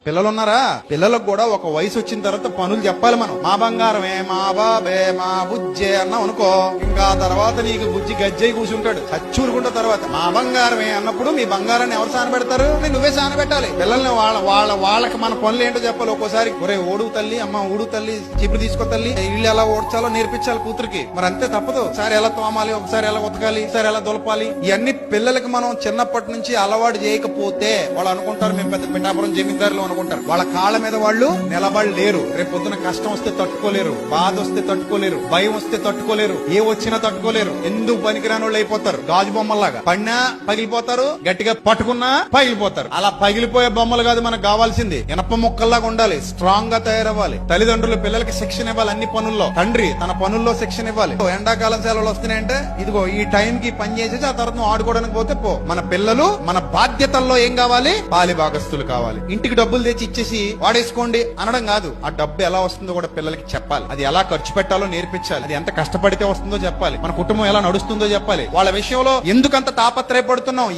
పిల్లలు ఉన్నారా? పిల్లలకు కూడా ఒక వయసు వచ్చిన తర్వాత పనులు చెప్పాలి మనం. మా బంగారమే, మా బాబే, మా బుజ్జే అన్నాం అనుకో, ఇంకా తర్వాత నీకు బుజ్జి గజ్జై కూర్చుంటాడు చచ్చూరుకుంట. తర్వాత మా బంగారమే అన్నప్పుడు మీ బంగారాన్ని ఎవరు సానబెడతారు? నువ్వే సానబెట్టాలి. పిల్లల్ని వాళ్ళకి మన పనులు ఏంటో చెప్పాలి. ఒక్కోసారి ఒరే ఓడు తల్లి, అమ్మ ఊడు తల్లి, చిపురు తీసుకో తల్లి, ఇల్లు ఎలా ఓడ్చాలో నేర్పించాలి కూతురికి. మరి అంతే, తప్పదు. ఒకసారి ఎలా తోమాలి, ఒకసారి ఎలా ఉతకాలి, ఒకసారి ఎలా దులపాలి, ఇవన్నీ పిల్లలకి మనం చిన్నప్పటి నుంచి అలవాటు చేయకపోతే వాళ్ళు అనుకుంటారు మేము పెద్ద పిఠాపురం జమీందారులు అనుకుంటారు. వాళ్ళ కాళ్ళ మీద వాళ్ళు నిలబడలేరు. రేపు పొద్దున కష్టం వస్తే తట్టుకోలేరు, బాధ వస్తే తట్టుకోలేరు, భయం వస్తే తట్టుకోలేరు, ఏ వచ్చినా తట్టుకోలేరు. ఎందుకు పనికిరాని వాళ్ళు అయిపోతారు. గాజు బొమ్మల్లాగా పడినా పగిలిపోతారు, గట్టిగా పట్టుకున్నా పగిలిపోతారు. అలా పగిలిపోయే బొమ్మలు కాదు మనకు కావాల్సింది. ఇనప ముక్కల్లాగా ఉండాలి, స్ట్రాంగ్ గా తయారవ్వాలి. తల్లిదండ్రులు పిల్లలకి శిక్షణ ఇవ్వాలి అన్ని పనుల్లో. తండ్రి తన పనుల్లో శిక్షణ ఇవ్వాలి. ఎండాకాలం సెలవులు వస్తున్నాయంటే ఇదిగో ఈ టైం కి పని చేసేసి ఆ తర్వాత నువ్వు ఆడుకోవడానికి పోతే పో. మన పిల్లలు మన బాధ్యతల్లో ఏం కావాలి? పాలి భాగస్తులు కావాలి. ఇంటికి డబ్బులు తెచ్చి ఇచ్చేసి వాడేసుకోండి అనడం కాదు. ఆ డబ్బు ఎలా వస్తుందో కూడా పిల్లలకి చెప్పాలి. అది ఎలా ఖర్చు పెట్టాలో నేర్పించాలి. అది ఎంత కష్టపడితే వస్తుందో చెప్పాలి. మన కుటుంబం ఎలా నడుస్తుందో చెప్పాలి. వాళ్ళ విషయంలో ఎందుకంత తాపత్రయపడుతున్నాం,